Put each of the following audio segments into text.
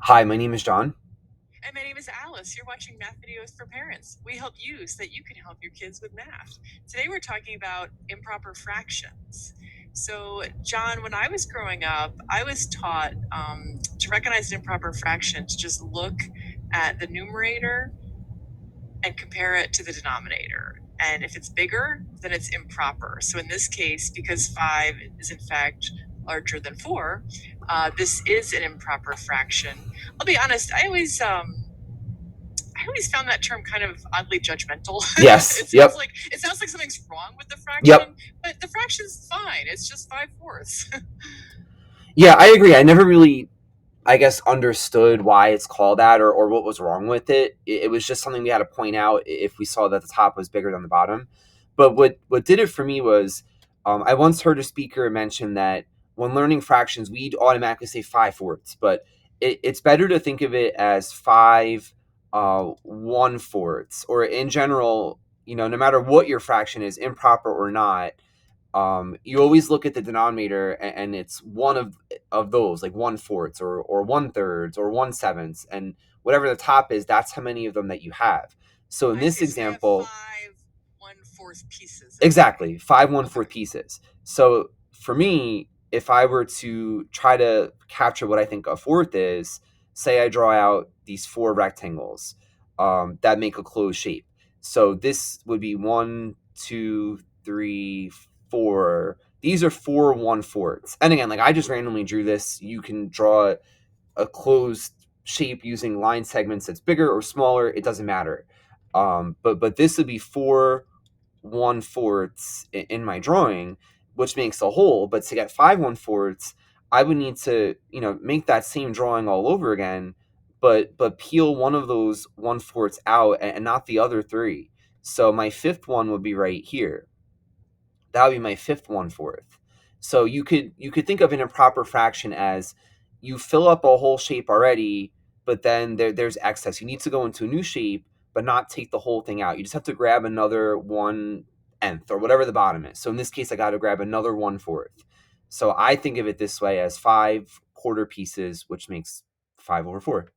Hi, my name is John. And my name is Alice. You're watching Math Videos for Parents. We help you so that you can help your kids with math. Today we're talking about improper fractions. So, John, when I was growing up, I was taught to recognize an improper fraction to just look at the numerator and compare it to the denominator. And if it's bigger, then it's improper. So in this case, because 5 is in fact larger than 4, this is an improper fraction. I'll be honest, I always found that term kind of oddly judgmental. Yes. It Yep. sounds like something's wrong with the fraction, Yep. but the fraction's fine. It's just 5/4. Yeah, I agree. I never really, I guess, understood why it's called that or what was wrong with it. It was just something we had to point out if we saw that the top was bigger than the bottom. But what did it for me was I once heard a speaker mention that when learning fractions, we'd automatically say 5/4, but it's better to think of it as 5 1/4, or in general, no matter what your fraction is, improper or not, you always look at the denominator and it's one of those, like 1/4 or 1/3 or 1/7, and whatever the top is, that's how many of them that you have. So in I this see. So you have example, 5 1/4 pieces. exactly 5 1/4 Okay. pieces. So for me, if I were to try to capture what I think a fourth is, say I draw out these 4 rectangles that make a closed shape. So this would be 1 2 3 4. These are 4 1/4. And again, like I just randomly drew this. You can draw a closed shape using line segments that's bigger or smaller. It doesn't matter. But this would be 4 1/4 in my drawing, which makes a whole. But to get 5 1/4, I would need to, make that same drawing all over again, but peel one of those 1/4 out and not the other 3. So my fifth one would be right here. That would be my fifth 1/4. So you could think of an improper fraction as you fill up a whole shape already, but then there's excess. You need to go into a new shape, but not take the whole thing out. You just have to grab another 1/10 or whatever the bottom is. So in this case, I got to grab another 1/4. So I think of it this way as 5 quarter pieces, which makes 5/4.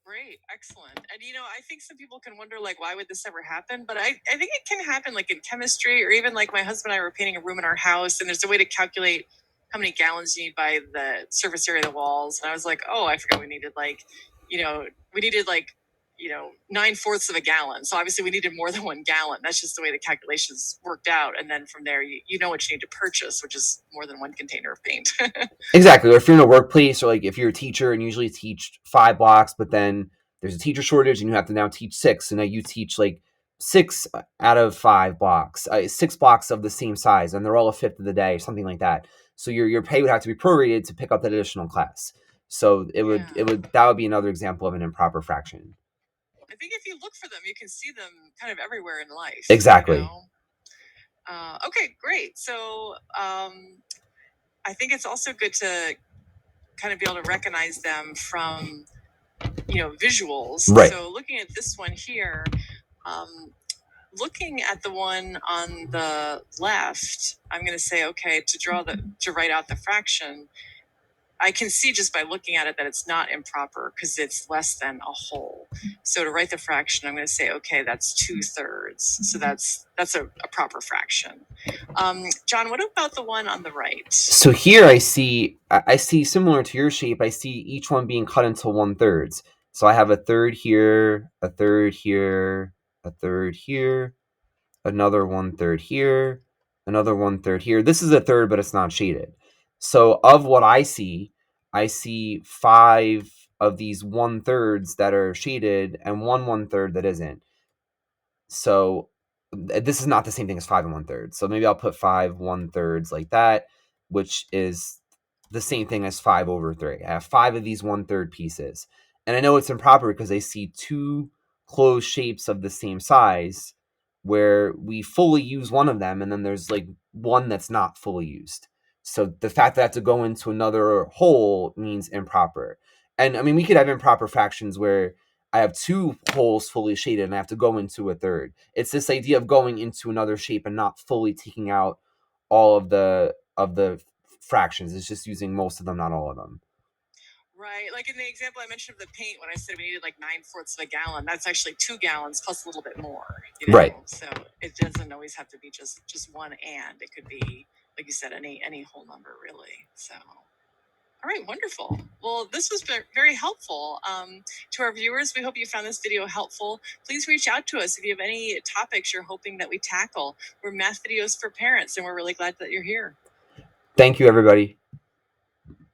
Great, excellent. And I think some people can wonder, like, why would this ever happen? But I think it can happen, like in chemistry, or even like my husband and I were painting a room in our house, and there's a way to calculate how many gallons you need by the surface area of the walls. And I was like, oh, I forgot we needed we needed 9/4 of a gallon. So obviously we needed more than 1 gallon. That's just the way the calculations worked out. And then from there, you know what you need to purchase, which is more than 1 container of paint. Exactly. Or if you're in a workplace, or like if you're a teacher and usually teach 5 blocks, but then there's a teacher shortage and you have to now teach 6, so now you teach like 6 out of 5 blocks, 6 blocks of the same size, and they're all a fifth of the day, or something like that. So your pay would have to be prorated to pick up that additional class. So that would be another example of an improper fraction. I think if you look for them, you can see them kind of everywhere in life. Exactly. Okay, great. So I think it's also good to kind of be able to recognize them from visuals. Right. So looking at this one here, looking at the one on the left, I'm going to say, okay, to write out the fraction, I can see just by looking at it that it's not improper because it's less than a whole. So to write the fraction, I'm going to say, okay, that's 2/3. So that's a proper fraction. John, what about the one on the right? So here I see similar to your shape. I see each one being cut into 1/3. So I have a third here, a third here, a third here, another 1/3 here, another 1/3 here. This is a third, but it's not shaded. So of what I see 5 of these 1/3s that are shaded and 1/3 that isn't. So this is not the same thing as 5 1/3. So maybe I'll put 5 1/3 like that, which is the same thing as 5/3. I have 5 of these 1/3 pieces. And I know it's improper because I see 2 closed shapes of the same size where we fully use one of them, and then there's like one that's not fully used. So the fact that I have to go into another hole means improper. And I mean, we could have improper fractions where I have 2 holes fully shaded and I have to go into a third. It's this idea of going into another shape and not fully taking out all of the fractions. It's just using most of them, not all of them. Right. Like in the example I mentioned of the paint, when I said we needed like 9/4 of a gallon, that's actually 2 gallons plus a little bit more, you know? Right. So it doesn't always have to be just one and. It could be, like you said, any whole number really. So all right, wonderful. Well, this was very helpful. To our viewers, we hope you found this video helpful. Please reach out to us if you have any topics you're hoping that we tackle. We're Math Videos for Parents, and we're really glad that you're here. Thank you, everybody.